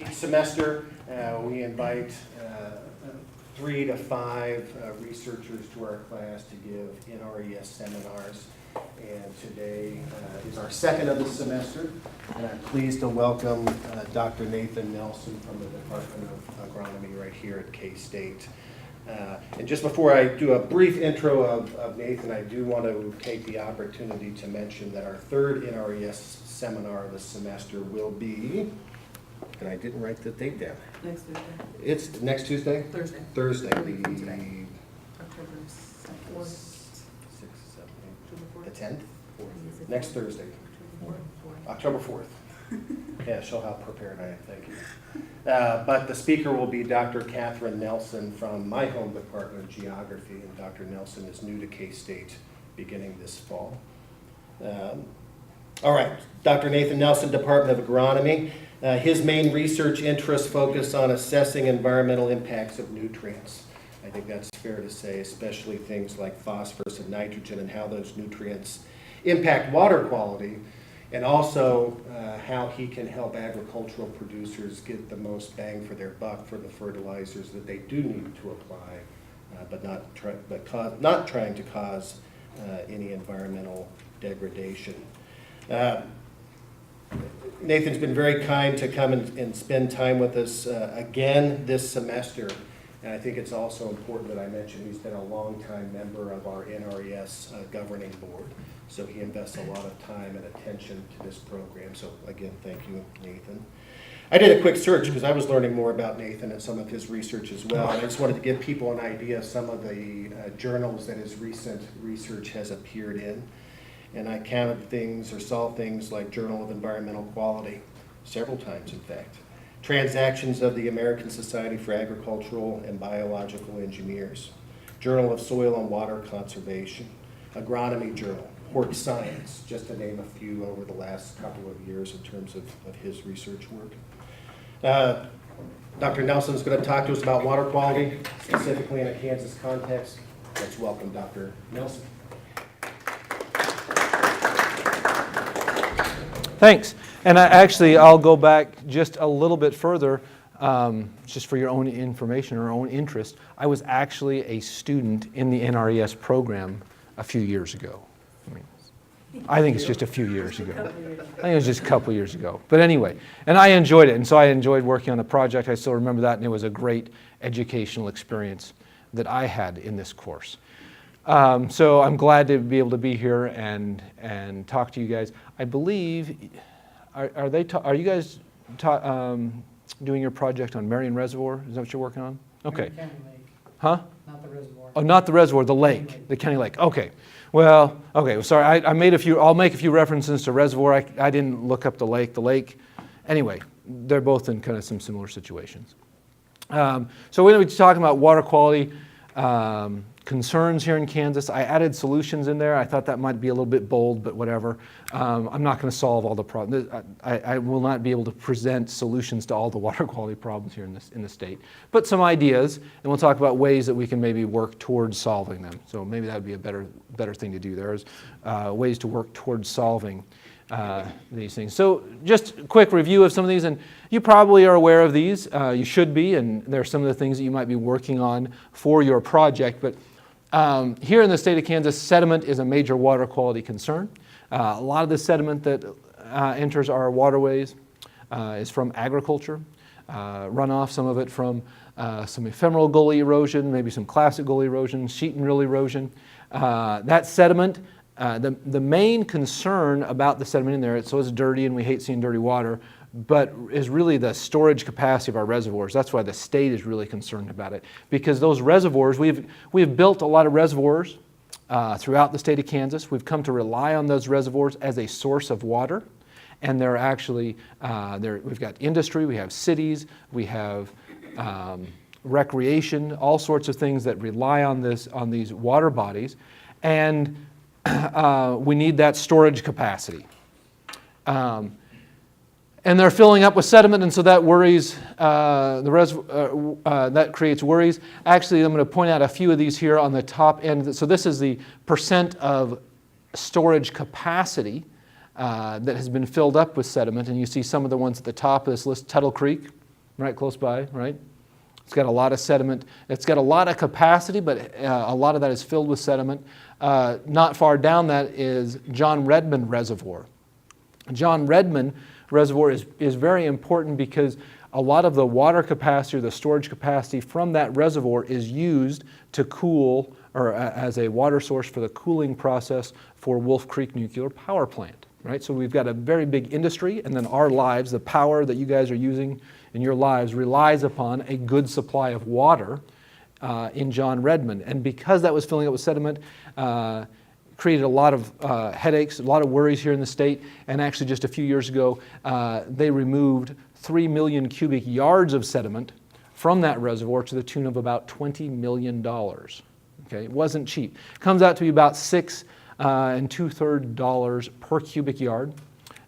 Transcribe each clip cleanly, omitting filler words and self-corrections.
Each semester, we invite 3 to 5 researchers to our class to give NRES seminars. And today is our second of the semester. And I'm pleased to welcome Dr. Nathan Nelson from the Department of Agronomy right here at K-State. And just before I do a brief intro of Nathan, I do want to take the opportunity to mention that our third NRES seminar of the semester will be, and I didn't write the date down. Next Tuesday. It's next Tuesday? Thursday. Thursday, October the 4th. 6th, 7th, the 10th? Next Next Thursday, October 4th. Yeah, show how prepared I am, thank you. But the speaker will be Dr. Catherine Nelson from my home department of geography, and Dr. Nelson is new to K-State beginning this fall. All right, Dr. Nathan Nelson, Department of Agronomy. His main research interests focus on assessing environmental impacts of nutrients. I think that's fair to say, especially things like phosphorus and nitrogen and how those nutrients impact water quality, and also how he can help agricultural producers get the most bang for their buck for the fertilizers that they do need to apply, but not trying to cause any environmental degradation. Nathan's been very kind to come and spend time with us again this semester. And I think it's also important that I mention he's been a longtime member of our NRES governing board. So he invests a lot of time and attention to this program. So again, thank you, Nathan. I did a quick search because I was learning more about Nathan and some of his research as well. And I just wanted to give people an idea of some of the journals that his recent research has appeared in. And I counted things or saw things like Journal of Environmental Quality, several times in fact. Transactions of the American Society for Agricultural and Biological Engineers, Journal of Soil and Water Conservation, Agronomy Journal, Hort Science, just to name a few over the last couple of years in terms of his research work. Dr. Nelson is going to talk to us about water quality, specifically in a Kansas context. Let's welcome Dr. Nelson. Thanks. And I'll go back just a little bit further, just for your own information or own interest. I was actually a student in the NRES program a few years ago. I think it's just a few years ago. I think it was just a couple years ago. But anyway, and I enjoyed it. And so I enjoyed working on the project. I still remember that, and it was a great educational experience that I had in this course. So I'm glad to be able to be here and talk to you guys. I believe, are you guys doing your project on Marion Reservoir? Is that what you're working on? Okay. County Lake. Huh? Not the reservoir. Oh, not the reservoir, the lake, the county lake. Okay. Well, okay. Sorry, I'll make a few references to reservoir. I didn't look up the lake. The lake, anyway, they're both in kind of some similar situations. So we're going to be talking about water quality concerns here in Kansas. I added solutions in there. I thought that might be a little bit bold, but whatever. I'm not going to solve all the problems. I will not be able to present solutions to all the water quality problems here in the state, but some ideas, and we'll talk about ways that we can maybe work towards solving them. So maybe that would be a better thing to do. There is ways to work towards solving these things. So just a quick review of some of these, and you probably are aware of these. You should be, and there are some of the things that you might be working on for your project. But here in the state of Kansas, sediment is a major water quality concern. A lot of the sediment that enters our waterways is from agriculture, runoff, some of it from some ephemeral gully erosion, maybe some classic gully erosion, sheet and rill erosion. That sediment, the main concern about the sediment in there, it's dirty and we hate seeing dirty water, but is really the storage capacity of our reservoirs. That's why the state is really concerned about it, because those reservoirs, we've built a lot of reservoirs throughout the state of Kansas. We've come to rely on those reservoirs as a source of water, and they're actually, we've got industry, we have cities, we have recreation, all sorts of things that rely on these water bodies, and we need that storage capacity. And they're filling up with sediment, and so that worries that creates worries. Actually, I'm going to point out a few of these here on the top end. So this is the percent of storage capacity that has been filled up with sediment, and you see some of the ones at the top of this list: Tuttle Creek, right close by, right? It's got a lot of sediment. It's got a lot of capacity, but a lot of that is filled with sediment. Not far down that is John Redmond Reservoir. John Redmond Reservoir is very important because a lot of the water capacity or the storage capacity from that reservoir is used to cool or as a water source for the cooling process for Wolf Creek Nuclear Power Plant, right? So we've got a very big industry, and then our lives, the power that you guys are using in your lives relies upon a good supply of water in John Redmond. And because that was filling up with sediment, created a lot of headaches, a lot of worries here in the state, and actually just a few years ago, they removed 3 million cubic yards of sediment from that reservoir to the tune of about $20 million. Okay, it wasn't cheap. Comes out to be about $6 2/3 per cubic yard.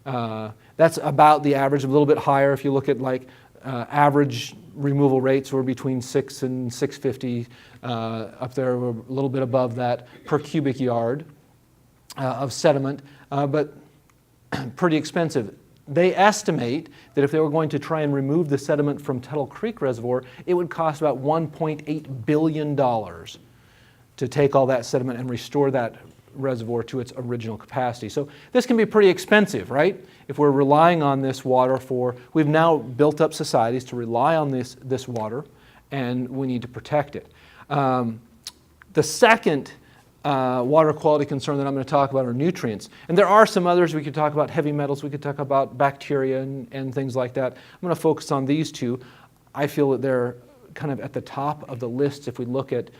That's about the average, a little bit higher if you look at like average removal rates were between 6 and 650, up there a little bit above that per cubic yard of sediment, but pretty expensive. They estimate that if they were going to try and remove the sediment from Tuttle Creek Reservoir, it would cost about $1.8 billion to take all that sediment and restore that reservoir to its original capacity. So this can be pretty expensive, right? If we're relying on this water we've now built up societies to rely on this water, and we need to protect it. The second water quality concern that I'm going to talk about are nutrients. And there are some others. We could talk about heavy metals, we could talk about bacteria and things like that. I'm going to focus on these two. I feel that they're kind of at the top of the list if we look at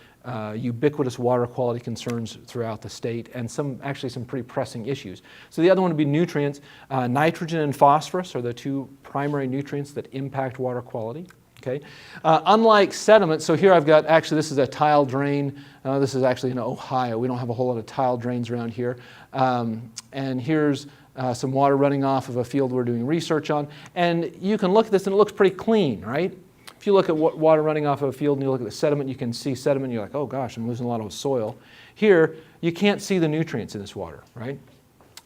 ubiquitous water quality concerns throughout the state, and actually some pretty pressing issues. So the other one would be nutrients. Nitrogen and phosphorus are the two primary nutrients that impact water quality. Okay. Unlike sediment, so here I've got, actually this is a tile drain. This is actually in Ohio. We don't have a whole lot of tile drains around here. And here's some water running off of a field we're doing research on. And you can look at this and it looks pretty clean, right? If you look at water running off of a field and you look at the sediment, you can see sediment and you're like, oh gosh, I'm losing a lot of soil. Here, you can't see the nutrients in this water, right?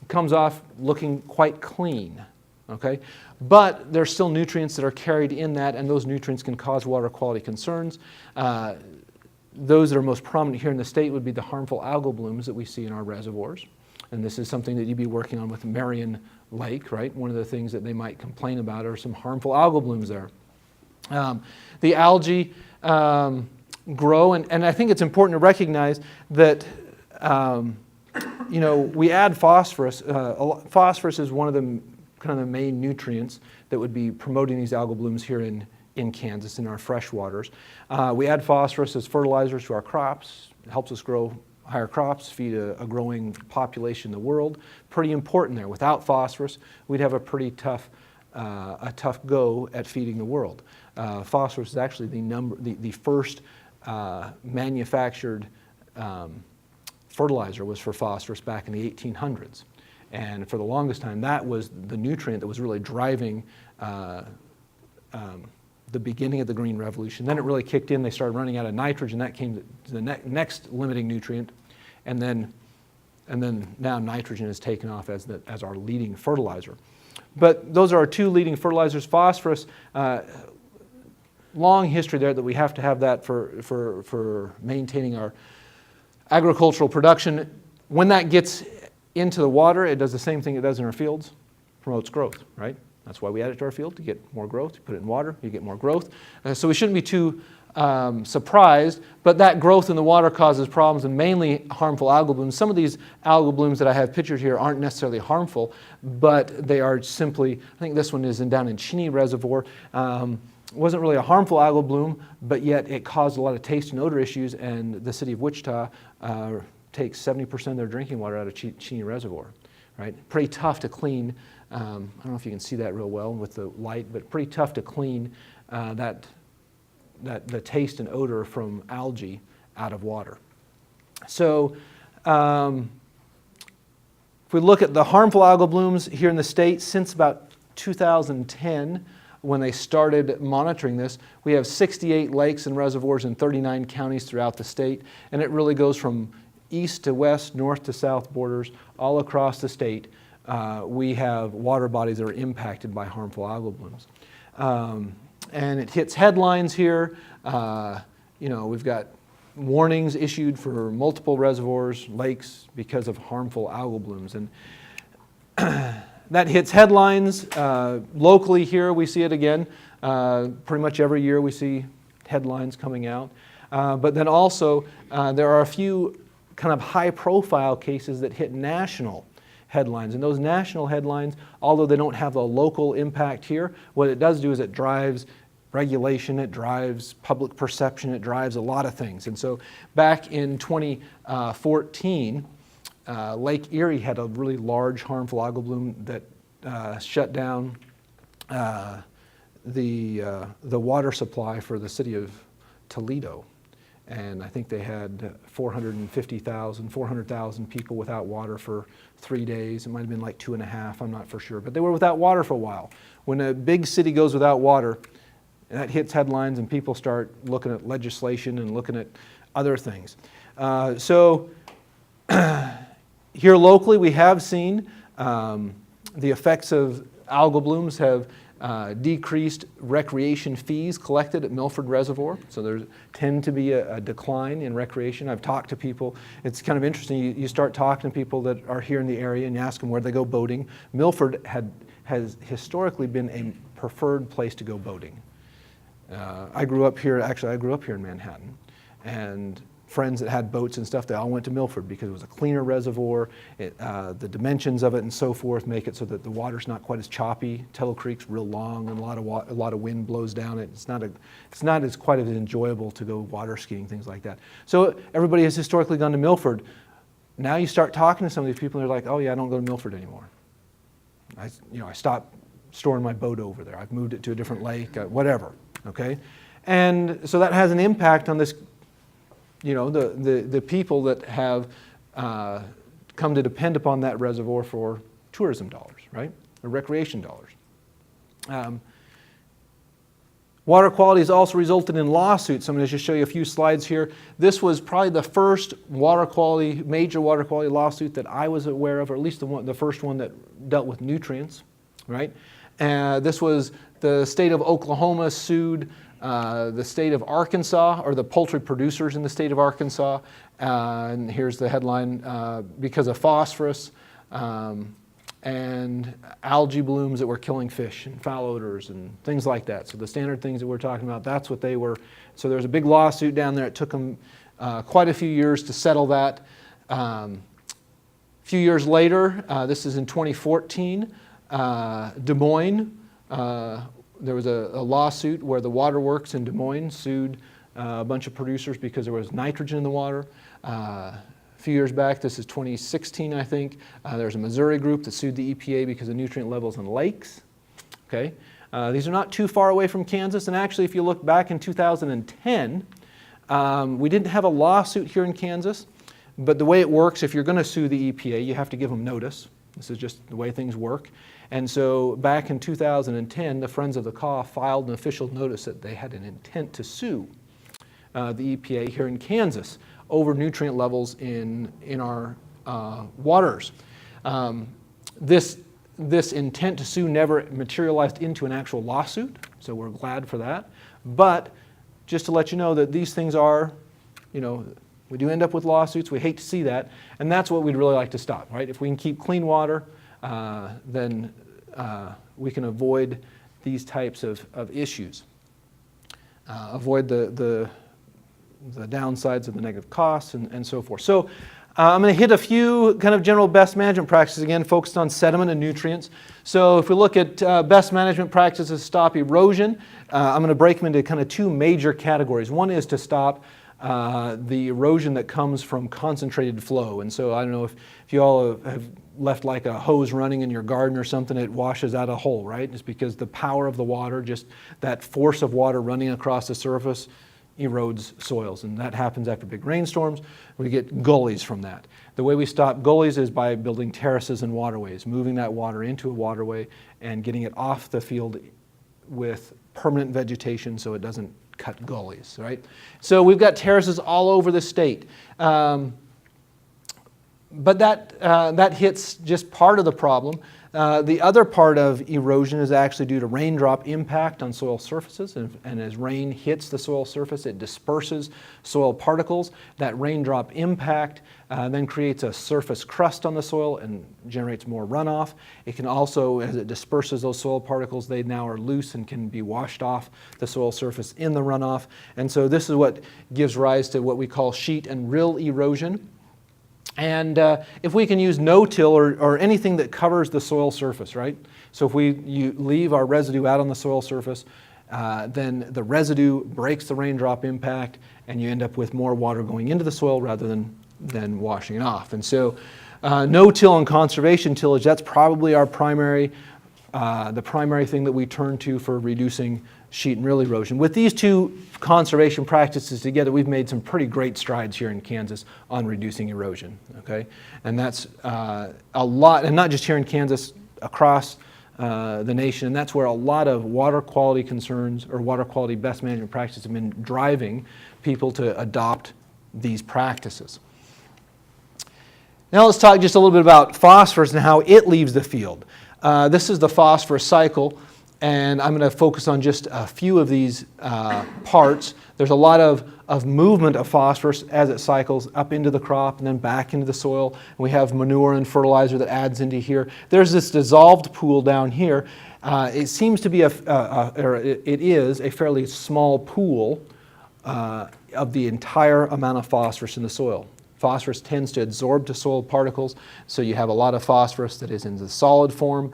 It comes off looking quite clean, okay? But there's still nutrients that are carried in that, and those nutrients can cause water quality concerns. Those that are most prominent here in the state would be the harmful algal blooms that we see in our reservoirs. And this is something that you'd be working on with Marion Lake, right? One of the things that they might complain about are some harmful algal blooms there. The algae grow, and I think it's important to recognize that we add phosphorus. Phosphorus is one of the kind of the main nutrients that would be promoting these algal blooms here in Kansas in our fresh waters. We add phosphorus as fertilizers to our crops. It helps us grow higher crops, feed a growing population in the world. Pretty important there. Without phosphorus, we'd have a pretty tough go at feeding the world. Phosphorus is actually the first manufactured fertilizer was for phosphorus back in the 1800s. And for the longest time, that was the nutrient that was really driving the beginning of the Green Revolution. Then it really kicked in. They started running out of nitrogen. That came to the next limiting nutrient. And then now nitrogen is taken off as our leading fertilizer. But those are our two leading fertilizers. Phosphorus, long history there that we have to have that for maintaining our agricultural production. When that gets into the water, it does the same thing it does in our fields, promotes growth, right? That's why we add it to our field, to get more growth. You put it in water, you get more growth. So we shouldn't be too surprised, but that growth in the water causes problems, and mainly harmful algal blooms. Some of these algal blooms that I have pictured here aren't necessarily harmful, but they are simply, I think this one is down in Cheney Reservoir. Wasn't really a harmful algal bloom, but yet it caused a lot of taste and odor issues, and the city of Wichita takes 70% of their drinking water out of Cheney Reservoir, right? Pretty tough to clean. I don't know if you can see that real well with the light, but pretty tough to clean the taste and odor from algae out of water. So if we look at the harmful algal blooms here in the state, since about 2010, when they started monitoring this, we have 68 lakes and reservoirs in 39 counties throughout the state, and it really goes from east to west, north to south borders, all across the state. We have water bodies that are impacted by harmful algal blooms. and it hits headlines here. We've got warnings issued for multiple reservoirs, lakes, because of harmful algal blooms. And that hits headlines. Locally here, we see it again. Pretty much every year we see headlines coming out. But then also, there are a few kind of high-profile cases that hit national headlines. And those national headlines, although they don't have a local impact here, what it does do is it drives regulation, it drives public perception, it drives a lot of things. And so back in 2014, Lake Erie had a really large harmful algal bloom that shut down the water supply for the city of Toledo. And I think they had 400,000 people without water for 3 days. It might have been like 2.5, I'm not for sure. But they were without water for a while. When a big city goes without water, that hits headlines and people start looking at legislation and looking at other things. So here locally we have seen the effects of algal blooms have decreased recreation fees collected at Milford Reservoir. So there tend to be a decline in recreation. I've talked to people. It's kind of interesting. You start talking to people that are here in the area and you ask them where they go boating. Milford has historically been a preferred place to go boating. I grew up here in Manhattan, and friends that had boats and stuff, they all went to Milford because it was a cleaner reservoir. The dimensions of it and so forth make it so that the water's not quite as choppy. Tello Creek's real long, and a lot of wind blows down it. It's not as quite as enjoyable to go water skiing, things like that. So everybody has historically gone to Milford. Now you start talking to some of these people, and they're like, "Oh yeah, I don't go to Milford anymore. I stopped storing my boat over there. I've moved it to a different lake, whatever." Okay, and so that has an impact on this. The people that have come to depend upon that reservoir for tourism dollars, right, or recreation dollars. Water quality has also resulted in lawsuits. I'm going to just show you a few slides here. This was probably the first major water quality lawsuit that I was aware of, or at least the first one that dealt with nutrients, right? This was the state of Oklahoma sued the state of Arkansas, or the poultry producers in the state of Arkansas. And here's the headline, because of phosphorus and algae blooms that were killing fish and foul odors and things like that. So the standard things that we're talking about, that's what they were. So there's a big lawsuit down there. It took them quite a few years to settle that. A few years later, this is in 2014, Des Moines, there was a lawsuit where the waterworks in Des Moines sued a bunch of producers because there was nitrogen in the water. A few years back, this is 2016, I think, there's a Missouri group that sued the EPA because of nutrient levels in lakes. Okay, these are not too far away from Kansas, and actually if you look back in 2010, we didn't have a lawsuit here in Kansas, but the way it works, if you're going to sue the EPA, you have to give them notice. This is just the way things work. And so back in 2010, the Friends of the Caw filed an official notice that they had an intent to sue the EPA here in Kansas over nutrient levels in our waters. This intent to sue never materialized into an actual lawsuit, so we're glad for that. But just to let you know that these things are, we do end up with lawsuits. We hate to see that, and that's what we'd really like to stop, right? If we can keep clean water, then we can avoid these types of issues. Avoid the downsides of the negative costs and so forth. So I'm going to hit a few kind of general best management practices, again, focused on sediment and nutrients. So if we look at best management practices to stop erosion, I'm going to break them into kind of two major categories. One is to stop the erosion that comes from concentrated flow. And so I don't know if you all have left like a hose running in your garden or something, it washes out a hole, right? It's because the power of the water, just that force of water running across the surface, erodes soils. And that happens after big rainstorms. We get gullies from that. The way we stop gullies is by building terraces and waterways, moving that water into a waterway and getting it off the field with permanent vegetation so it doesn't cut gullies, right? So we've got terraces all over the state. But that hits just part of the problem. The other part of erosion is actually due to raindrop impact on soil surfaces, and as rain hits the soil surface, it disperses soil particles. That raindrop impact then creates a surface crust on the soil and generates more runoff. It can also, as it disperses those soil particles, they now are loose and can be washed off the soil surface in the runoff. And so this is what gives rise to what we call sheet and rill erosion. And if we can use no-till or anything that covers the soil surface, right? So if you leave our residue out on the soil surface, then the residue breaks the raindrop impact, and you end up with more water going into the soil rather than washing it off. And so no-till and conservation tillage, that's probably our the primary thing that we turn to for reducing sheet and rill erosion. With these two conservation practices together, we've made some pretty great strides here in Kansas on reducing erosion, okay? And that's a lot, and not just here in Kansas, across the nation, and that's where a lot of water quality concerns or water quality best management practices have been driving people to adopt these practices. Now let's talk just a little bit about phosphorus and how it leaves the field. This is the phosphorus cycle, and I'm going to focus on just a few of these parts. There's a lot of movement of phosphorus as it cycles up into the crop and then back into the soil. And we have manure and fertilizer that adds into here. There's this dissolved pool down here. It seems to be it is a fairly small pool of the entire amount of phosphorus in the soil. Phosphorus tends to absorb to soil particles, so you have a lot of phosphorus that is in the solid form,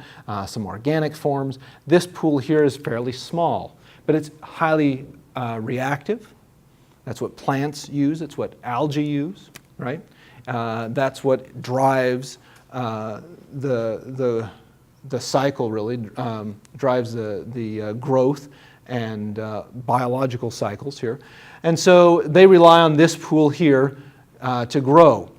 some organic forms. This pool here is fairly small, but it's highly reactive. That's what plants use, it's what algae use, right? That's what drives the cycle, really, drives the growth and biological cycles here. And so they rely on this pool here to grow.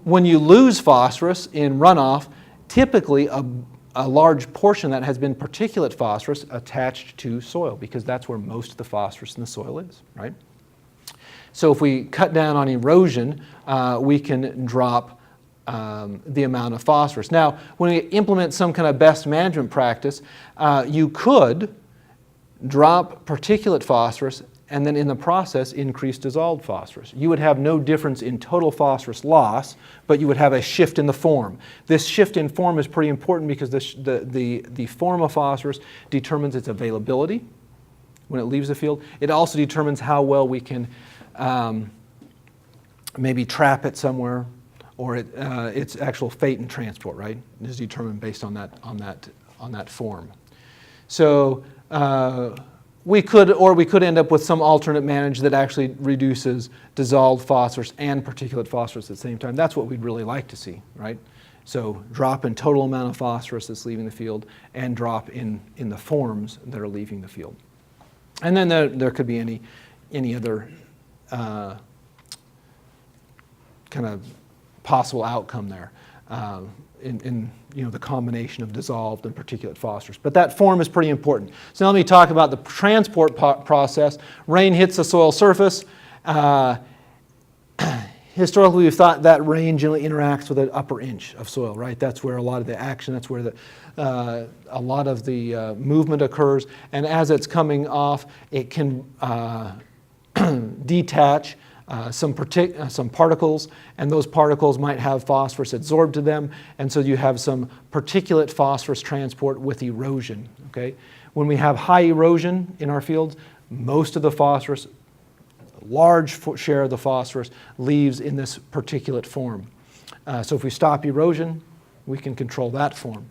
When you lose phosphorus in runoff, typically a large portion of that has been particulate phosphorus attached to soil, because that's where most of the phosphorus in the soil is, right? So if we cut down on erosion, we can drop the amount of phosphorus. Now, when we implement some kind of best management practice, you could drop particulate phosphorus and then in the process increase dissolved phosphorus. You would have no difference in total phosphorus loss, but you would have a shift in the form. This shift in form is pretty important because the form of phosphorus determines its availability when it leaves the field. It also determines how well we can maybe trap it somewhere, or its actual fate and transport, right? It is determined based on that form. So we could end up with some alternate manage that actually reduces dissolved phosphorus and particulate phosphorus at the same time. That's what we'd really like to see, right? So drop in total amount of phosphorus that's leaving the field and drop in the forms that are leaving the field. And then there could be any other kind of possible outcome there in the combination of dissolved and particulate phosphorus. But that form is pretty important. So now let me talk about the transport process. Rain hits the soil surface. Historically, we've thought that rain generally interacts with an upper inch of soil, right? That's where a lot of the action, that's where a lot of the movement occurs. And as it's coming off, it can detach some particles, and those particles might have phosphorus absorbed to them, and so you have some particulate phosphorus transport with erosion, okay? When we have high erosion in our fields, most of the phosphorus, a large share of the phosphorus leaves in this particulate form. So if we stop erosion, we can control that form.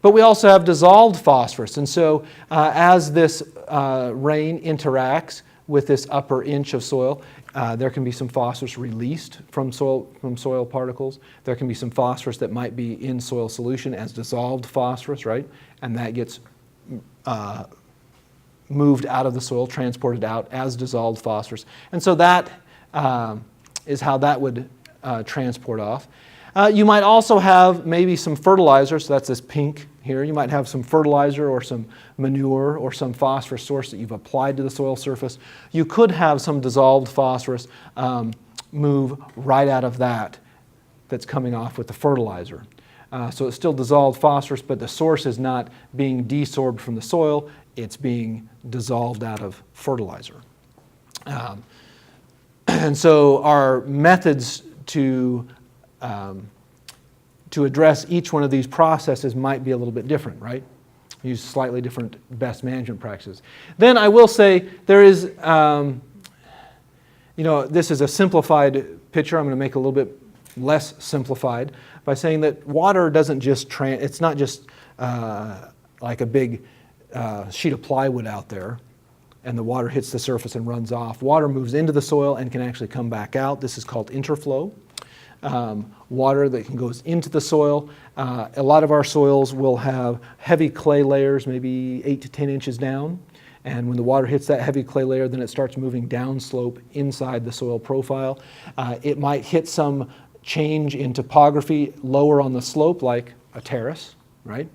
But we also have dissolved phosphorus, and so as this rain interacts with this upper inch of soil, there can be some phosphorus released from soil particles. There can be some phosphorus that might be in soil solution as dissolved phosphorus, right? And that gets moved out of the soil, transported out as dissolved phosphorus. And so that is how that would transport off. You might also have maybe some fertilizer, so that's this pink here. You might have some fertilizer or some manure or some phosphorus source that you've applied to the soil surface. You could have some dissolved phosphorus move right out of that's coming off with the fertilizer. So it's still dissolved phosphorus, but the source is not being desorbed from the soil, it's being dissolved out of fertilizer. And so our methods to address each one of these processes might be a little bit different, right? Use slightly different best management practices. Then I will say there is, this is a simplified picture. I'm going to make it a little bit less simplified by saying that water doesn't just, it's not just like a big sheet of plywood out there and the water hits the surface and runs off. Water moves into the soil and can actually come back out. This is called interflow. Water that goes into the soil. A lot of our soils will have heavy clay layers, maybe 8 to 10 inches down. And when the water hits that heavy clay layer, then it starts moving downslope inside the soil profile. It might hit some change in topography lower on the slope, like a terrace, right?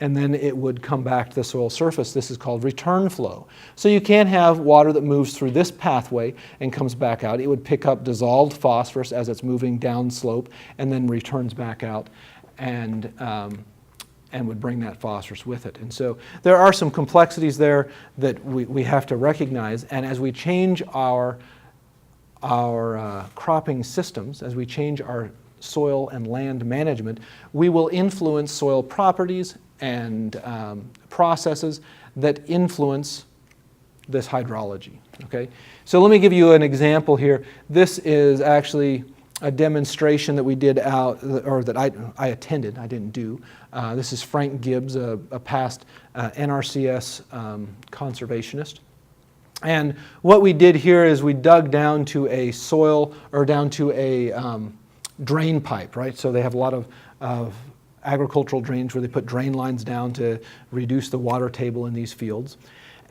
And then it would come back to the soil surface. This is called return flow. So you can't have water that moves through this pathway and comes back out. It would pick up dissolved phosphorus as it's moving downslope and then returns back out and would bring that phosphorus with it. And so there are some complexities there that we have to recognize. And as we change our cropping systems, as we change our soil and land management, we will influence soil properties and processes that influence this hydrology, okay? So let me give you an example here. This is actually a demonstration that we did or that I attended, I didn't do. This is Frank Gibbs, a past NRCS conservationist. And what we did here is we dug down to a soil, or down to a drain pipe, right? So they have a lot of agricultural drains where they put drain lines down to reduce the water table in these fields.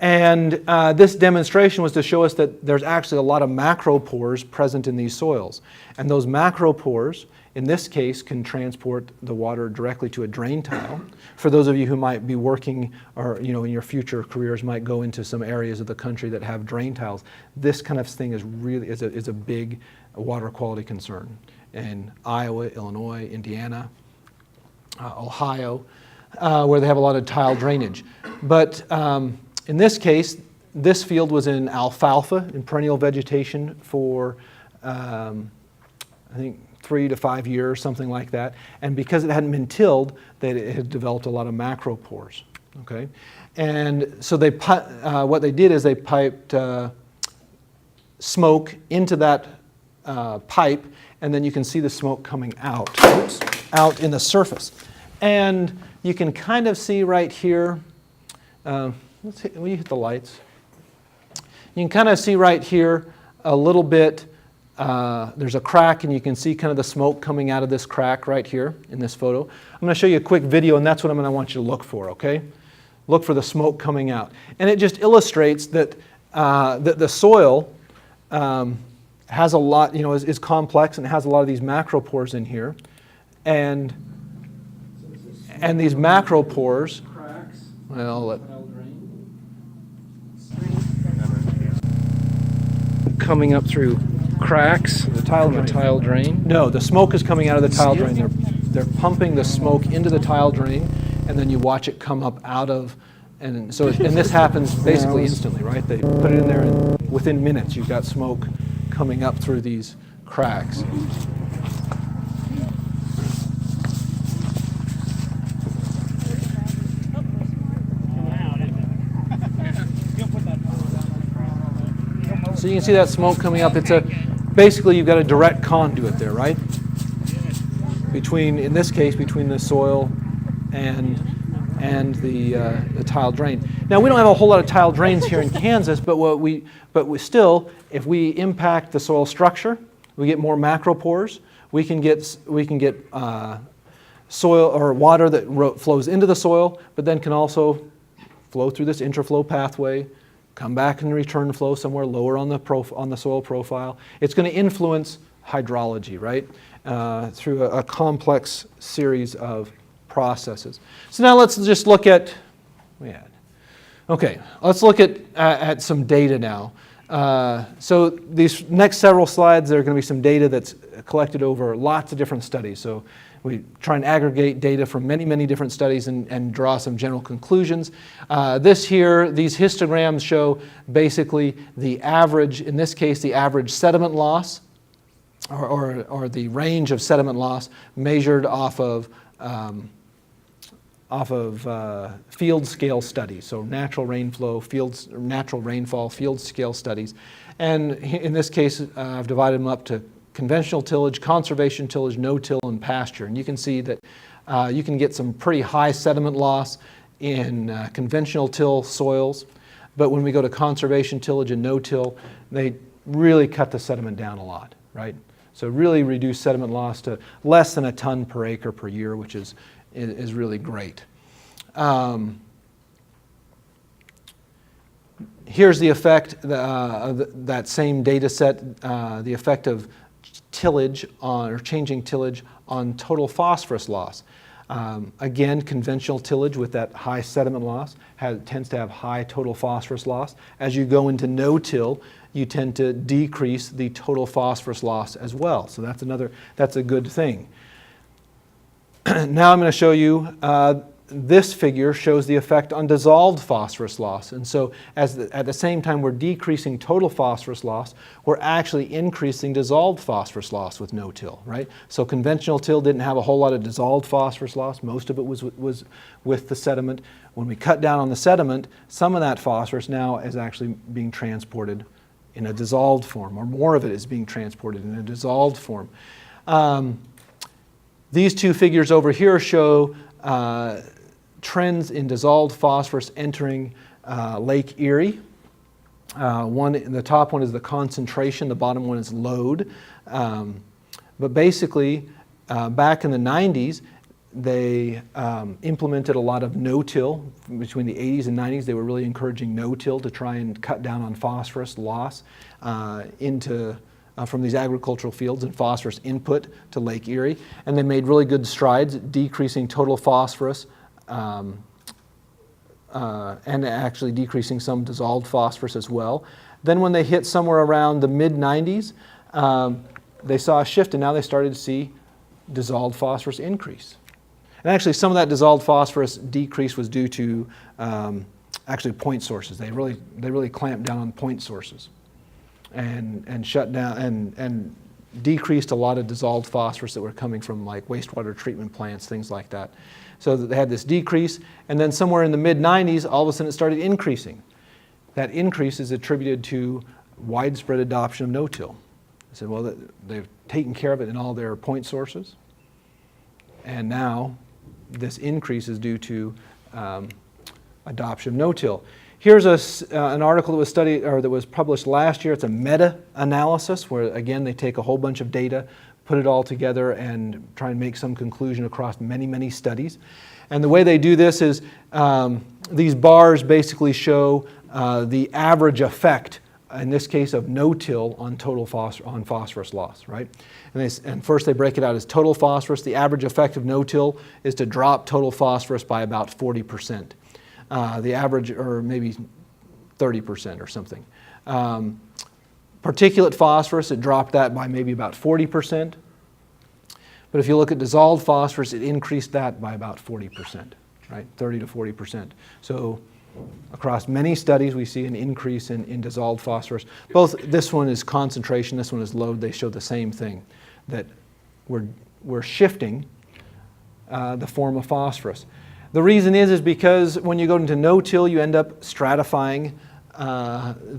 And this demonstration was to show us that there's actually a lot of macropores present in these soils. And those macropores, in this case, can transport the water directly to a drain tile. For those of you who might be working or in your future careers might go into some areas of the country that have drain tiles, this kind of thing is really is a big water quality concern in Iowa, Illinois, Indiana, Ohio, where they have a lot of tile drainage. But in this case, this field was in alfalfa, in perennial vegetation for, I think, 3 to 5 years, something like that. And because it hadn't been tilled, it had developed a lot of macropores, okay? And so what they did is they piped smoke into that pipe, and then you can see the smoke coming out, out in the surface. And you can kind of see right here, will you hit the lights? You can kind of see right here a little bit, there's a crack and you can see kind of the smoke coming out of this crack right here in this photo. I'm going to show you a quick video and that's what want you to look for, okay? Look for the smoke coming out. And it just illustrates that, that the soil has a lot, is complex and has a lot of these macropores in here. And these macropores, well, coming up through cracks the tile drain. No, the smoke is coming out of the tile drain. They're pumping the smoke into the tile drain, and then you watch it come up out of, and this happens basically instantly, right? They put it in there, and within minutes you've got smoke coming up through these cracks. So you can see that smoke coming up. Basically you've got a direct conduit there, right? In this case, between the soil and the tile drain. Now we don't have a whole lot of tile drains here in Kansas, but still, if we impact the soil structure, we get more macropores. We can get soil or water that flows into the soil, but then can also flow through this interflow pathway, come back and return flow somewhere lower on the soil profile. It's going to influence hydrology, right? Through a complex series of processes. So now let's just look at, let's look at some data now. So these next several slides, there are going to be some data that's collected over lots of different studies. So we try and aggregate data from many, many different studies and draw some general conclusions. These histograms show basically the average, in this case, the average sediment loss or the range of sediment loss measured off of field scale studies, so natural rainfall, field scale studies. And in this case, I've divided them up to conventional tillage, conservation tillage, no-till, and pasture. And you can see that you can get some pretty high sediment loss in conventional till soils, but when we go to conservation tillage and no-till, they really cut the sediment down a lot, right? So really reduce sediment loss to less than a ton per acre per year, which is really great. Here's the effect of that same data set, the effect of tillage or changing tillage on total phosphorus loss. Again, conventional tillage with that high sediment loss tends to have high total phosphorus loss. As you go into no-till, you tend to decrease the total phosphorus loss as well. So that's a good thing. Now I'm going to show you, this figure shows the effect on dissolved phosphorus loss. And so at the same time we're decreasing total phosphorus loss, we're actually increasing dissolved phosphorus loss with no-till, right? So conventional till didn't have a whole lot of dissolved phosphorus loss. Most of it was with the sediment. When we cut down on the sediment, some of that phosphorus now is actually being transported in a dissolved form, or more of it is being transported in a dissolved form. These two figures over here show trends in dissolved phosphorus entering Lake Erie. The top one is the concentration, the bottom one is load. But basically, back in the 90s, they implemented a lot of no-till. Between the 80s and 90s, they were really encouraging no-till to try and cut down on phosphorus loss from these agricultural fields and phosphorus input to Lake Erie. And they made really good strides, decreasing total phosphorus and actually decreasing some dissolved phosphorus as well. Then when they hit somewhere around the mid-90s, they saw a shift, and now they started to see dissolved phosphorus increase. And actually some of that dissolved phosphorus decrease was due to actually point sources. They really clamped down on point sources and shut down and decreased a lot of dissolved phosphorus that were coming from like wastewater treatment plants, things like that. So that they had this decrease, and then somewhere in the mid-90s, all of a sudden it started increasing. That increase is attributed to widespread adoption of no-till. I said, well, they've taken care of it in all their point sources, and now this increase is due to adoption of no-till. Here's an article that was studied or that was published last year. It's a meta-analysis where, again, they take a whole bunch of data, put it all together, and try and make some conclusion across many, many studies. And the way they do this is these bars basically show the average effect, in this case of no-till, on total phosphorus loss, right? And first they break it out as total phosphorus. The average effect of no-till is to drop total phosphorus by about 40%. The average, or maybe 30% or something. Particulate phosphorus, it dropped that by maybe about 40%. But if you look at dissolved phosphorus, it increased that by about 40%, right? 30 to 40%. So across many studies, we see an increase in dissolved phosphorus. This one is concentration, this one is load. They show the same thing, that we're shifting the form of phosphorus. The reason is because when you go into no-till, you end up stratifying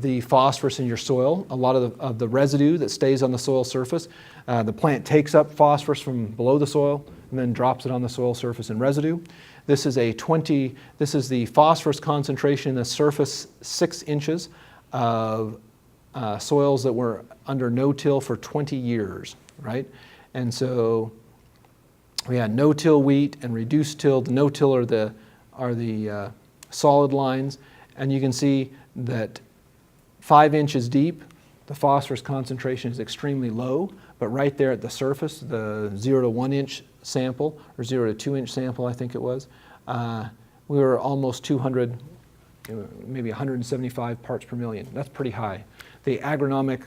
the phosphorus in your soil. A lot of the residue that stays on the soil surface, the plant takes up phosphorus from below the soil and then drops it on the soil surface in residue. This is the phosphorus concentration in the surface 6 inches of soils that were under no-till for 20 years, right? And so we had no-till wheat and reduced till. The no-till are the solid lines, and you can see that 5 inches deep, the phosphorus concentration is extremely low, but right there at the surface, the 0 to 1 inch sample, or 0 to 2 inch sample, I think it was, we were almost 200, maybe 175 parts per million. That's pretty high. The agronomic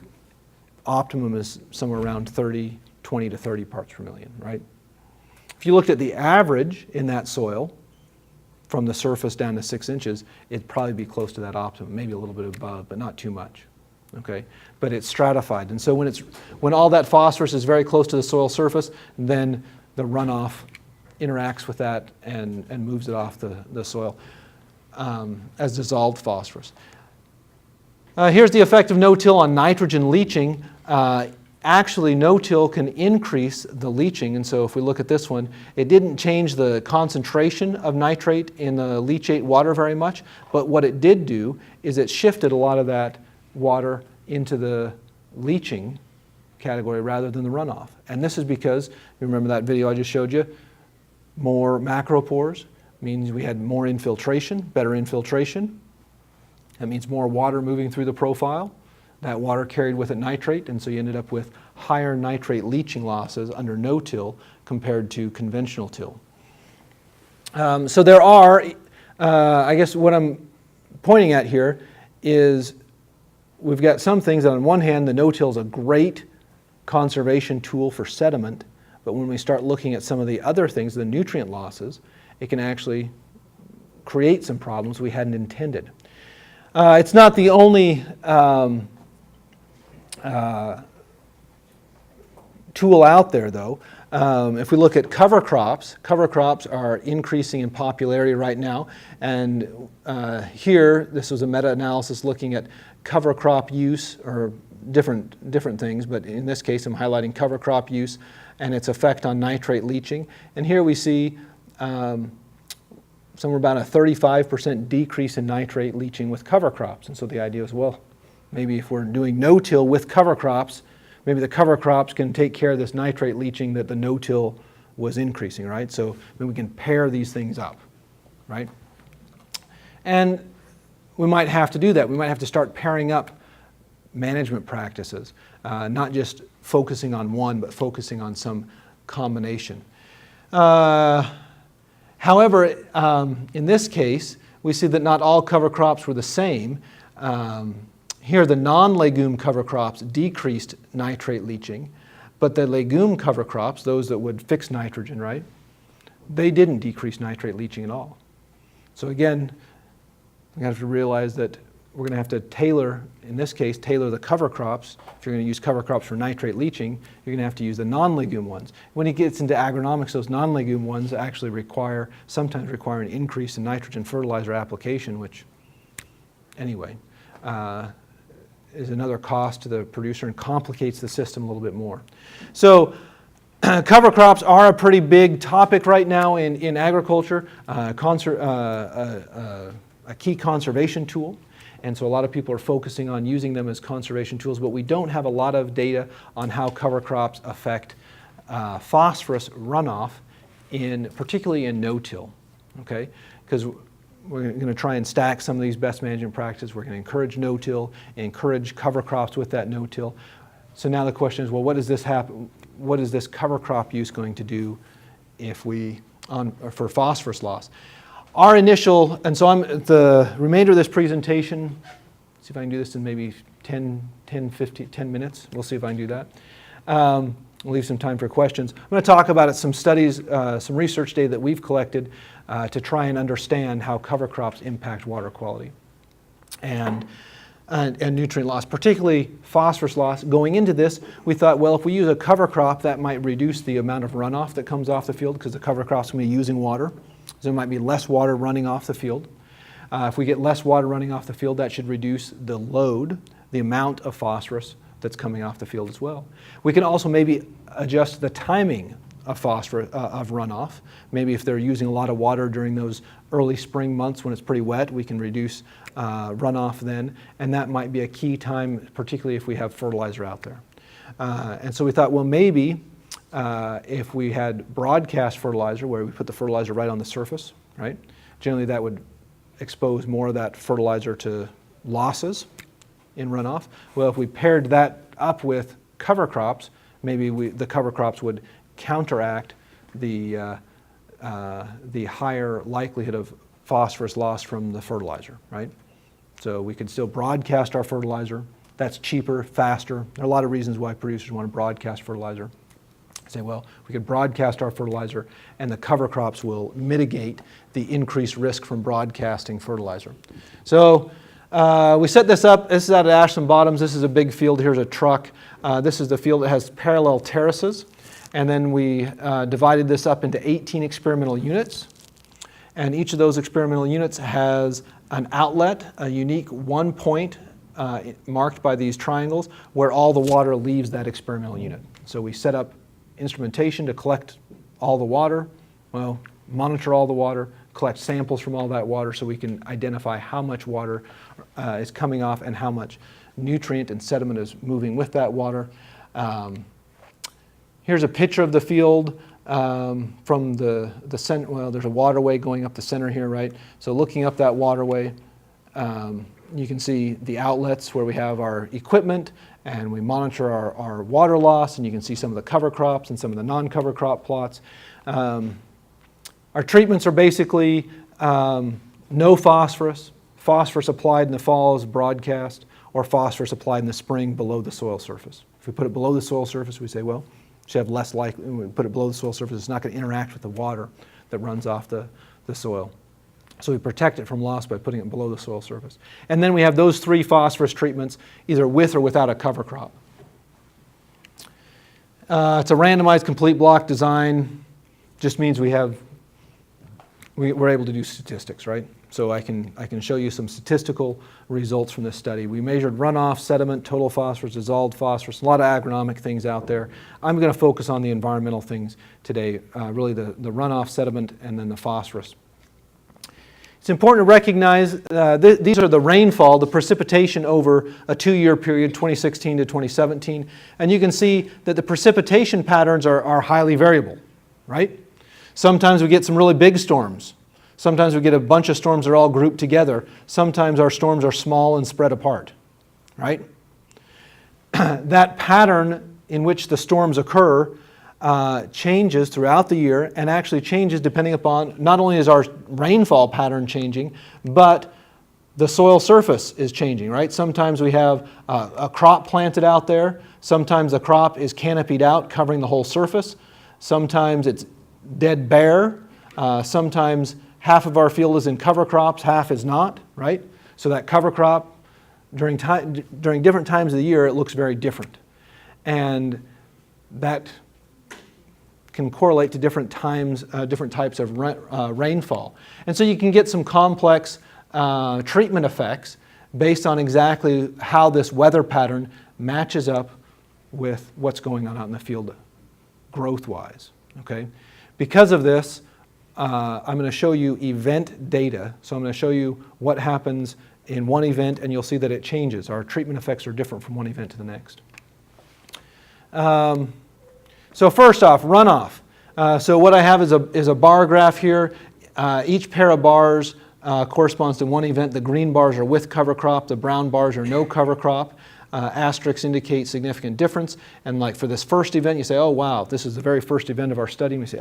optimum is somewhere around 20 to 30 parts per million, right? If you looked at the average in that soil, from the surface down to 6 inches, it'd probably be close to that optimum, maybe a little bit above, but not too much. Okay, but it's stratified, and so when all that phosphorus is very close to the soil surface, then the runoff interacts with that and moves it off the soil as dissolved phosphorus. Here's the effect of no-till on nitrogen leaching. Actually, no-till can increase the leaching, and so if we look at this one, it didn't change the concentration of nitrate in the leachate water very much, but what it did do is it shifted a lot of that water into the leaching category rather than the runoff. And this is because, you remember that video I just showed you, more macropores means we had more infiltration, better infiltration. That means more water moving through the profile. That water carried with it nitrate, and so you ended up with higher nitrate leaching losses under no-till compared to conventional till. So there are, I guess what I'm pointing at here is we've got some things that on one hand, the no-till is a great conservation tool for sediment, but when we start looking at some of the other things, the nutrient losses, it can actually create some problems we hadn't intended. It's not the only tool out there, though. If we look at cover crops are increasing in popularity right now. And here, this was a meta-analysis looking at cover crop use, or different things, but in this case I'm highlighting cover crop use and its effect on nitrate leaching. And here we see somewhere about a 35% decrease in nitrate leaching with cover crops. And so the idea is, well, maybe if we're doing no-till with cover crops, maybe the cover crops can take care of this nitrate leaching that the no-till was increasing, right? So maybe we can pair these things up, right? And we might have to do that. We might have to start pairing up management practices, not just focusing on one, but focusing on some combination. However, in this case, we see that not all cover crops were the same. Here, the non-legume cover crops decreased nitrate leaching, but the legume cover crops, those that would fix nitrogen, right, they didn't decrease nitrate leaching at all. So again, we have to realize that we're going to have to tailor, in this case, tailor the cover crops. If you're going to use cover crops for nitrate leaching, you're going to have to use the non-legume ones. When it gets into agronomics, those non-legume ones actually sometimes require an increase in nitrogen fertilizer application, which, anyway, is another cost to the producer and complicates the system a little bit more. So cover crops are a pretty big topic right now in agriculture, a key conservation tool. And so a lot of people are focusing on using them as conservation tools, but we don't have a lot of data on how cover crops affect phosphorus runoff, particularly in no-till, okay? Because we're going to try and stack some of these best management practices. We're going to encourage no-till, encourage cover crops with that no-till. So now the question is, well, what is this cover crop use going to do for phosphorus loss? Our initial, and so the remainder of this presentation, see if I can do this in maybe 10 minutes. We'll see if I can do that. We'll leave some time for questions. I'm going to talk about some studies, some research data that we've collected to try and understand how cover crops impact water quality and nutrient loss, particularly phosphorus loss. Going into this, we thought, well, if we use a cover crop, that might reduce the amount of runoff that comes off the field because the cover crop's going to be using water. So there might be less water running off the field. If we get less water running off the field, that should reduce the load, the amount of phosphorus that's coming off the field as well. We can also maybe adjust the timing of phosphorus of runoff. Maybe if they're using a lot of water during those early spring months when it's pretty wet, we can reduce runoff then, and that might be a key time, particularly if we have fertilizer out there. And so we thought, well, maybe if we had broadcast fertilizer where we put the fertilizer right on the surface, right? Generally that would expose more of that fertilizer to losses. in runoff. Well, if we paired that up with cover crops, maybe the cover crops would counteract the higher likelihood of phosphorus loss from the fertilizer, right? So we could still broadcast our fertilizer. That's cheaper, faster. There are a lot of reasons why producers want to broadcast fertilizer. Say, well, we could broadcast our fertilizer and the cover crops will mitigate the increased risk from broadcasting fertilizer. So we set this up. This is out at Ashland Bottoms. This is a big field. Here's a truck. This is the field that has parallel terraces. And then we divided this up into 18 experimental units. And each of those experimental units has an outlet, a unique 1 point marked by these triangles where all the water leaves that experimental unit. So we set up instrumentation to collect all the water, well, monitor all the water, collect samples from all that water so we can identify how much water is coming off and how much nutrient and sediment is moving with that water. Here's a picture of the field from the center. Well, there's a waterway going up the center here, right? So looking up that waterway, you can see the outlets where we have our equipment and we monitor our water loss, and you can see some of the cover crops and some of the non-cover crop plots. Our treatments are basically no phosphorus, phosphorus applied in the fall is broadcast, or phosphorus applied in the spring below the soil surface. If we put it below the soil surface, we say, well, it should have less likely. When we put it below the soil surface, it's not going to interact with the water that runs off the soil. So we protect it from loss by putting it below the soil surface. And then we have those 3 phosphorus treatments, either with or without a cover crop. It's a randomized complete block design. Just means we're able to do statistics, right? So I can show you some statistical results from this study. We measured runoff, sediment, total phosphorus, dissolved phosphorus, a lot of agronomic things out there. I'm going to focus on the environmental things today, really the runoff, sediment, and then the phosphorus. It's important to recognize these are the rainfall, the precipitation over a 2-year period, 2016 to 2017. And you can see that the precipitation patterns are highly variable, right? Sometimes we get some really big storms. Sometimes we get a bunch of storms that are all grouped together. Sometimes our storms are small and spread apart, right? That pattern in which the storms occur changes throughout the year, and actually changes depending upon, not only is our rainfall pattern changing, but the soil surface is changing, right? Sometimes we have a crop planted out there. Sometimes the crop is canopied out, covering the whole surface. Sometimes it's dead bare. Sometimes half of our field is in cover crops, half is not, right? So that cover crop, during different times of the year, it looks very different. And that can correlate to different times, different types of rainfall. And so you can get some complex treatment effects based on exactly how this weather pattern matches up with what's going on out in the field growth-wise, okay? Because of this, I'm going to show you event data. So I'm going to show you what happens in one event, and you'll see that it changes. Our treatment effects are different from one event to the next. So first off, runoff. So what I have is a bar graph here. Each pair of bars corresponds to one event. The green bars are with cover crop. The brown bars are no cover crop. Asterisks indicate significant difference. And like for this first event, you say, oh, wow, this is the very first event of our study. And we say,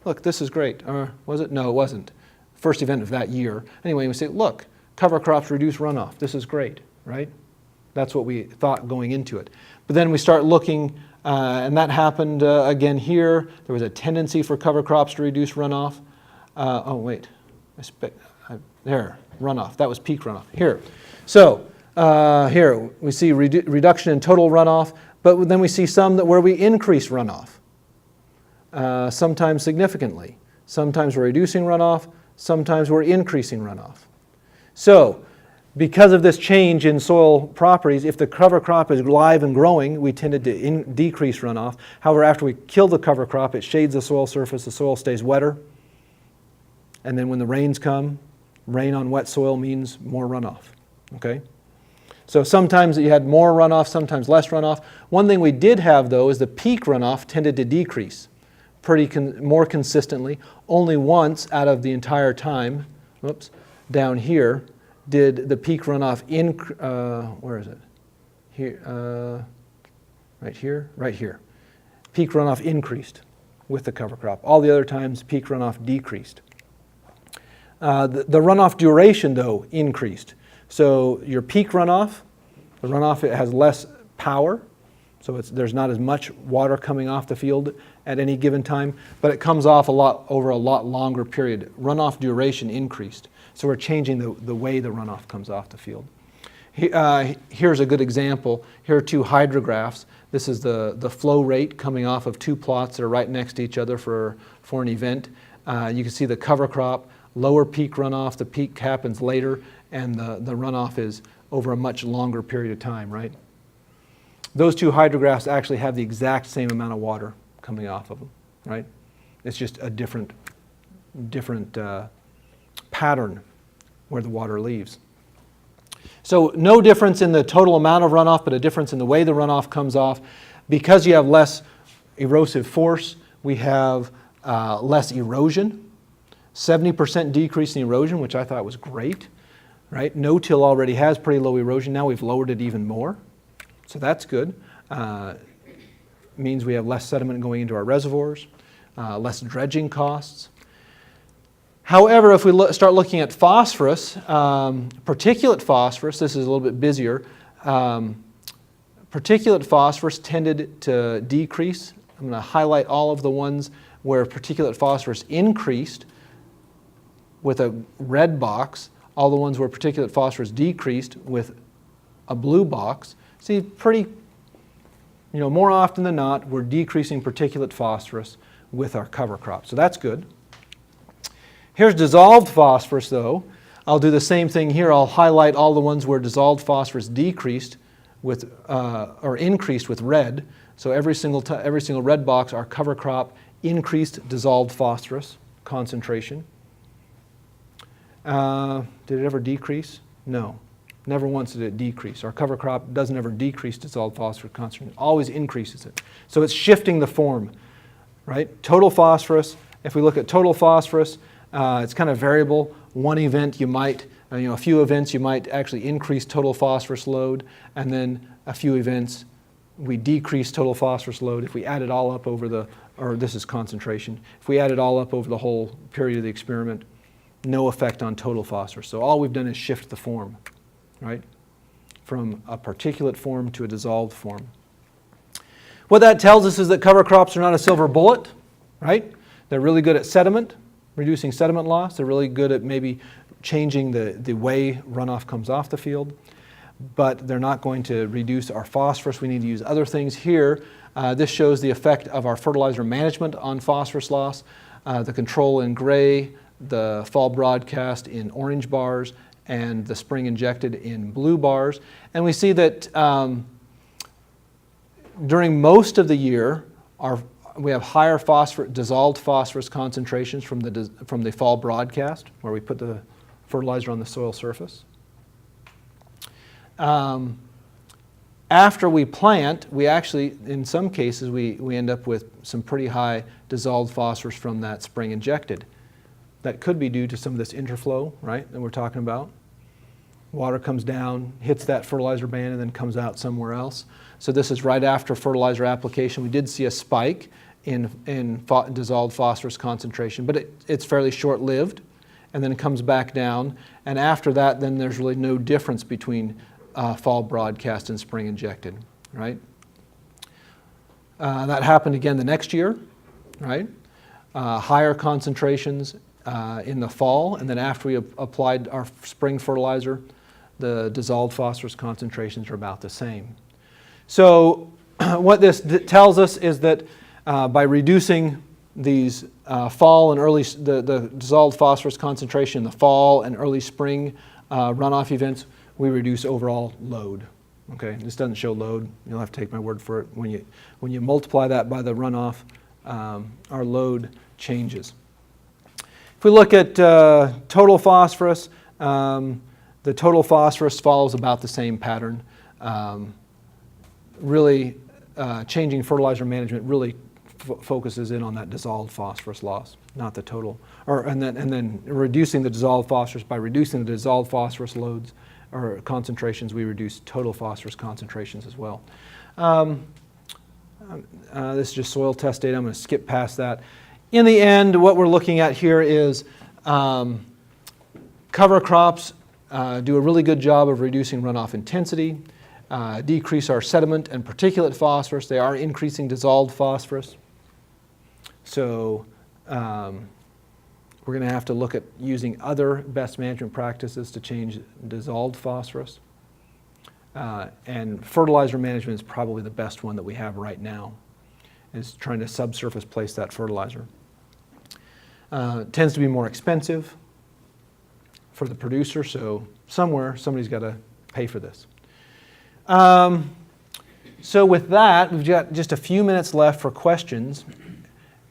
look, this is great. Was it? No, it wasn't. First event of that year. Anyway, we say, look, cover crops reduce runoff. This is great, right? That's what we thought going into it. But then we start looking, and that happened again here. There was a tendency for cover crops to reduce runoff. Oh, wait. There, runoff. That was peak runoff. Here. So here we see reduction in total runoff, but then we see some where we increase runoff. Sometimes significantly. Sometimes we're reducing runoff. Sometimes we're increasing runoff. So, because of this change in soil properties, if the cover crop is live and growing, we tended to decrease runoff. However, after we kill the cover crop, it shades the soil surface, the soil stays wetter. And then when the rains come, rain on wet soil means more runoff, okay? So sometimes you had more runoff, sometimes less runoff. One thing we did have, though, is the peak runoff tended to decrease more consistently, only once out of the entire time, down here. did the peak runoff where is it? Here, right here, right here. Peak runoff increased with the cover crop. All the other times, peak runoff decreased. The runoff duration, though, increased. So your peak runoff, the runoff, it has less power, so there's not as much water coming off the field at any given time, but it comes off over a lot longer period. Runoff duration increased. So we're changing the way the runoff comes off the field. Here's a good example. Here are two hydrographs. This is the flow rate coming off of two plots that are right next to each other for an event. You can see the cover crop, lower peak runoff, the peak happens later, and the runoff is over a much longer period of time, right? Those two hydrographs actually have the exact same amount of water coming off of them, right? It's just a different pattern where the water leaves. So no difference in the total amount of runoff, but a difference in the way the runoff comes off. Because you have less erosive force, we have less erosion. 70% decrease in erosion, which I thought was great, right? No-till already has pretty low erosion. Now we've lowered it even more. So that's good. Means we have less sediment going into our reservoirs, less dredging costs. However, if we start looking at phosphorus, particulate phosphorus, this is a little bit busier. Particulate phosphorus tended to decrease. I'm going to highlight all of the ones where particulate phosphorus increased with a red box, all the ones where particulate phosphorus decreased with a blue box. See, more often than not, we're decreasing particulate phosphorus with our cover crop. So that's good. Here's dissolved phosphorus, though. I'll do the same thing here. I'll highlight all the ones where dissolved phosphorus decreased with, or increased with red. So every single red box, our cover crop increased dissolved phosphorus concentration. Did it ever decrease? No. Never once did it decrease. Our cover crop doesn't ever decrease dissolved phosphorus concentration. It always increases it. So it's shifting the form, right? Total phosphorus. If we look at total phosphorus, it's kind of variable. One event you might, a few events you might actually increase total phosphorus load, and then a few events we decrease total phosphorus load. If we add it all up this is concentration. If we add it all up over the whole period of the experiment, no effect on total phosphorus. So all we've done is shift the form, right? From a particulate form to a dissolved form. What that tells us is that cover crops are not a silver bullet, right? They're really good at sediment, reducing sediment loss. They're really good at maybe changing the way runoff comes off the field, but they're not going to reduce our phosphorus. We need to use other things here. This shows the effect of our fertilizer management on phosphorus loss, the control in gray, the fall broadcast in orange bars, and the spring injected in blue bars. And we see that during most of the year, we have higher dissolved phosphorus concentrations from the fall broadcast, where we put the fertilizer on the soil surface. After we plant, we actually, in some cases, we end up with some pretty high dissolved phosphorus from that spring injected. That could be due to some of this interflow, right, that we're talking about. Water comes down, hits that fertilizer band, and then comes out somewhere else. So this is right after fertilizer application. We did see a spike in dissolved phosphorus concentration, but it's fairly short-lived, and then it comes back down. And after that, then there's really no difference between fall broadcast and spring injected, right? That happened again the next year, right? Higher concentrations in the fall, and then after we applied our spring fertilizer, the dissolved phosphorus concentrations are about the same. So what this tells us is that by reducing these fall and early, the dissolved phosphorus concentration in the fall and early spring runoff events, we reduce overall load. Okay, this doesn't show load. You'll have to take my word for it. When you multiply that by the runoff, our load changes. If we look at total phosphorus, the total phosphorus follows about the same pattern. Really, changing fertilizer management really focuses in on that dissolved phosphorus loss, not the total. And then reducing the dissolved phosphorus, by reducing the dissolved phosphorus loads or concentrations, we reduce total phosphorus concentrations as well. This is just soil test data. I'm going to skip past that. In the end, what we're looking at here is cover crops do a really good job of reducing runoff intensity, decrease our sediment and particulate phosphorus. They are increasing dissolved phosphorus. So we're going to have to look at using other best management practices to change dissolved phosphorus. And fertilizer management is probably the best one that we have right now, is trying to subsurface place that fertilizer. Tends to be more expensive for the producer, so somewhere somebody's got to pay for this. So with that, we've got just a few minutes left for questions.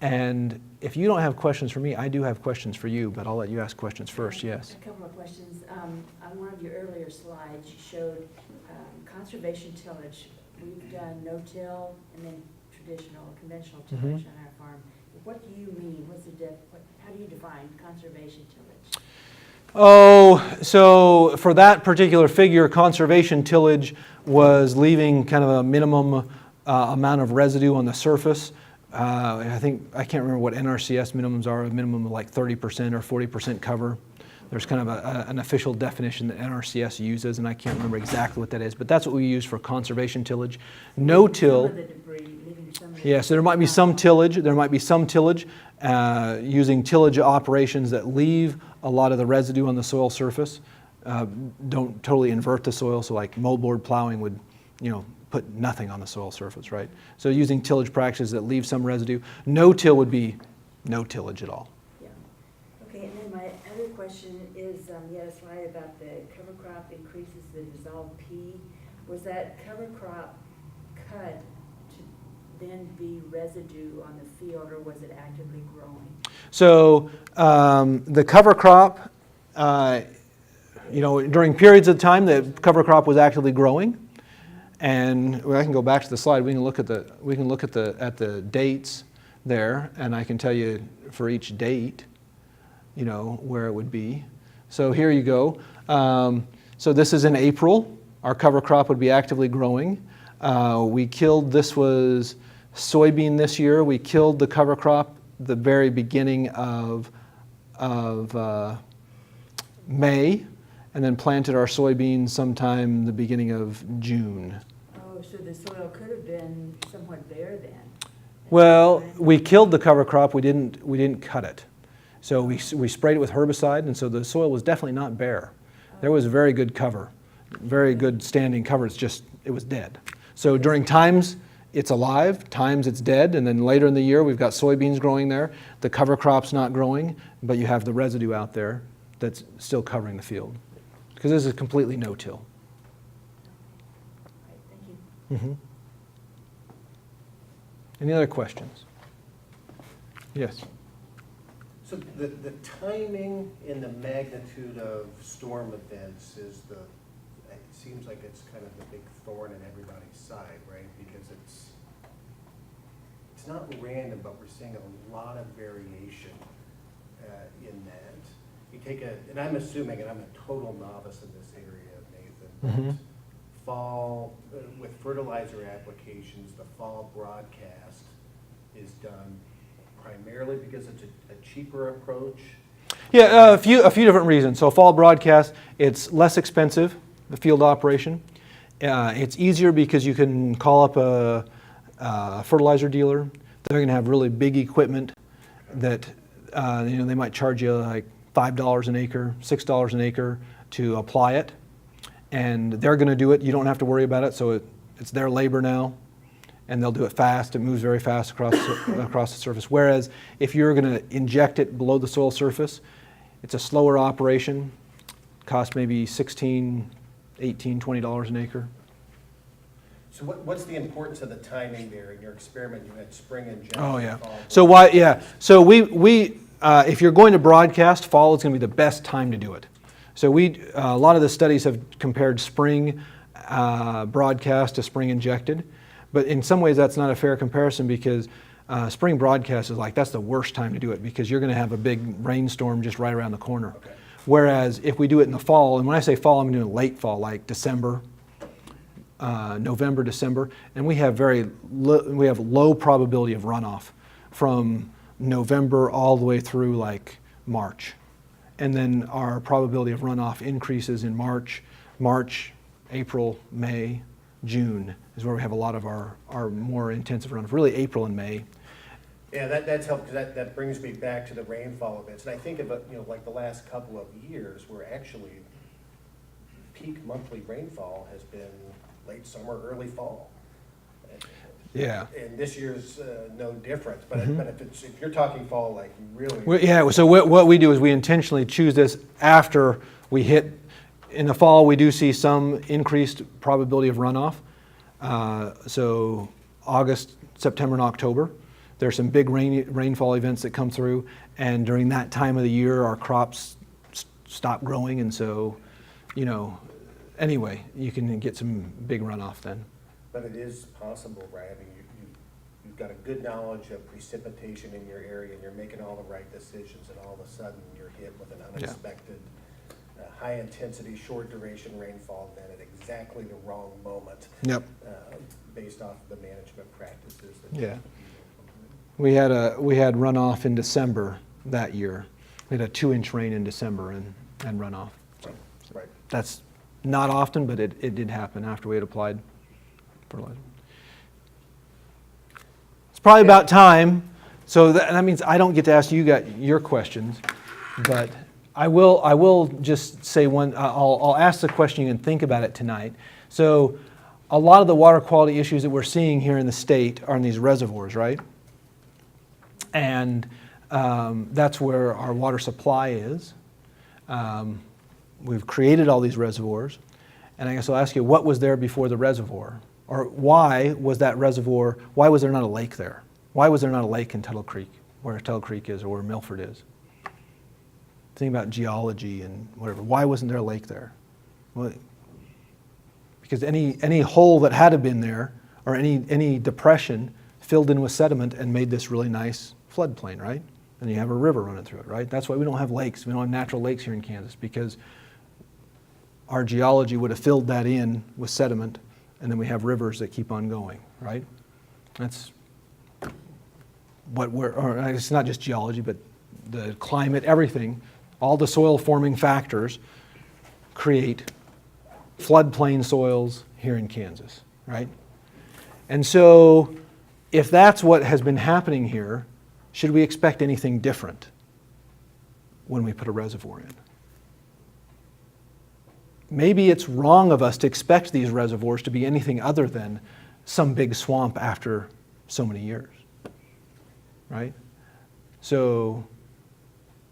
And if you don't have questions for me, I do have questions for you, but I'll let you ask questions first. Yes? A couple of questions. On one of your earlier slides, you showed conservation tillage. We've done no-till and then traditional, conventional tillage on our farm. What do you mean? How do you define conservation tillage? Oh, so for that particular figure, conservation tillage was leaving kind of a minimum amount of residue on the surface. I can't remember what NRCS minimums are, a minimum of like 30% or 40% cover. There's kind of an official definition that NRCS uses, and I can't remember exactly what that is, but that's what we use for conservation tillage. No-till. Some of the debris, leaving some of the Yeah, so there might be some tillage. There might be some tillage using tillage operations that leave a lot of the residue on the soil surface. Don't totally invert the soil, so like moldboard plowing would, put nothing on the soil surface, right? So using tillage practices that leave some residue. No-till would be no tillage at all. Yeah. Okay, and then my other question is, you had a slide about the cover crop increases the dissolved P. Was that cover crop cut to then be residue on the field, or was it actively growing? So the cover crop, during periods of time, the cover crop was actively growing. And I can go back to the slide. We can look at the dates there, and I can tell you for each date, where it would be. So here you go. So this is in April. Our cover crop would be actively growing. This was soybean this year. We killed the cover crop the very beginning of May, and then planted our soybeans sometime the beginning of June. Oh, so the soil could have been somewhat bare then? Well, we killed the cover crop. We didn't cut it. So we sprayed it with herbicide, and so the soil was definitely not bare. There was very good cover, very good standing cover. It was dead. So during times it's alive, times it's dead, and then later in the year we've got soybeans growing there. The cover crop's not growing, but you have the residue out there that's still covering the field. Because this is completely no-till. Right, thank you. Any other questions? Yes. So the timing and the magnitude of storm events it seems like it's kind of the big thorn in everybody's side, right? Because it's not random, but we're seeing a lot of variation in that. You take and I'm assuming, and I'm a total novice in this area, Nathan, but fall, with fertilizer applications, the fall broadcast is done primarily because it's a cheaper approach? Yeah, a few different reasons. So fall broadcast, it's less expensive, the field operation. It's easier because you can call up a fertilizer dealer. They're going to have really big equipment that they might charge you like $5 an acre, $6 an acre to apply it, and they're going to do it. You don't have to worry about it. So it's their labor now, and they'll do it fast. It moves very fast across the surface. Whereas if you're going to inject it below the soil surface, it's a slower operation. Costs maybe $16, $18, $20 an acre. So what's the importance of the timing there in your experiment? You had spring and January. Oh yeah. Fall. So why? Yeah. So we if you're going to broadcast, fall is going to be the best time to do it. So a lot of the studies have compared spring broadcast to spring injected, but in some ways that's not a fair comparison because Spring broadcast is like, that's the worst time to do it because you're going to have a big rainstorm just right around the corner. Okay. Whereas if we do it in the fall, and when I say fall, I'm doing late fall, like December, November, December, and we have low probability of runoff from November all the way through like March. And then our probability of runoff increases in March, April, May, June is where we have a lot of our more intensive runoff, really April and May. Yeah, that's helped, because that brings me back to the rainfall events. And I think about, like the last couple of years where actually peak monthly rainfall has been late summer, early fall. Yeah. And this year's no different, but if you're talking fall, like really. So what we do is we intentionally choose this after we hit, in the fall we do see some increased probability of runoff. So August, September, and October. There's some big rainfall events that come through, and during that time of the year our crops stop growing, and so, anyway, you can get some big runoff then. But it is possible, right? I mean, you've got a good knowledge of precipitation in your area, and you're making all the right decisions, and all of a sudden you're hit with an unexpected, high-intensity, short-duration rainfall event at exactly the wrong moment. Yep. Based off of the management practices. We had runoff in December that year. We had a 2-inch rain in December and runoff. Right. That's not often, but it did happen after we had applied fertilizer. It's probably about time. So that means I don't get to ask you your questions, but I will just say one. I'll ask the question. You can think about it tonight. So a lot of the water quality issues that we're seeing here in the state are in these reservoirs, right? And that's where our water supply is. We've created all these reservoirs. And I guess I'll ask you, what was there before the reservoir? Or why was there not a lake there? Why was there not a lake in Tuttle Creek, where Tuttle Creek is or where Milford is? Think about geology and whatever. Why wasn't there a lake there? Well, because any hole that had been there, or any depression, filled in with sediment and made this really nice floodplain, right? And you have a river running through it, right? That's why we don't have lakes. We don't have natural lakes here in Kansas, because our geology would have filled that in with sediment, and then we have rivers that keep on going, right? That's or it's not just geology, but the climate, everything, all the soil forming factors create floodplain soils here in Kansas, right? And so if that's what has been happening here, should we expect anything different when we put a reservoir in? Maybe it's wrong of us to expect these reservoirs to be anything other than some big swamp after so many years, right? So,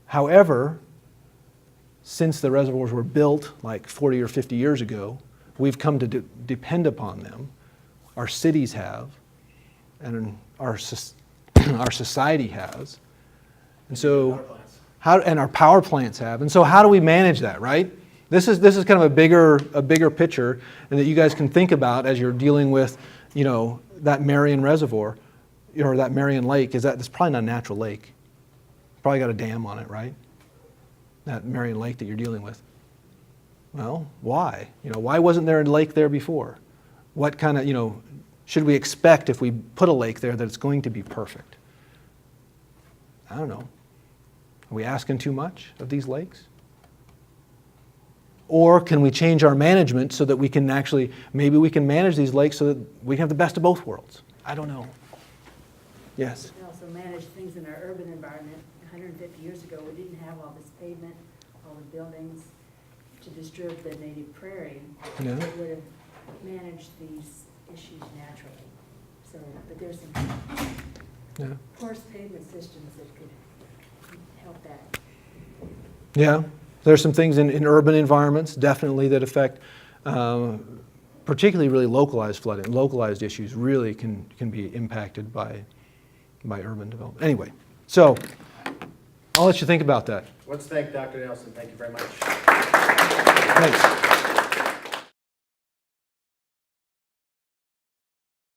however, since the reservoirs were built like 40 or 50 years ago, we've come to depend upon them. Our cities have, and our society has, and so and our power plants have, and so how do we manage that, right? This is kind of a bigger picture, and that you guys can think about as you're dealing with, that Marion Reservoir, or that Marion Lake. That's probably not a natural lake. Probably got a dam on it, right? That Marion Lake that you're dealing with. Well, why? Why wasn't there a lake there before? What kind of, should we expect if we put a lake there that it's going to be perfect? I don't know. Are we asking too much of these lakes? Or can we change our management so that we can maybe we can manage these lakes so that we can have the best of both worlds? I don't know. Yes? We also manage things in our urban environment. 150 years ago, we didn't have all this pavement, all the buildings to disturb the native prairie. Yeah. We would have managed these issues naturally. So, but there's some porous pavement systems that could help that. Yeah. There's some things in urban environments, definitely, that affect, particularly really localized flooding. Localized issues really can be impacted by urban development. Anyway, so I'll let you think about that. Let's thank Dr. Nelson. Thank you very much. Thanks.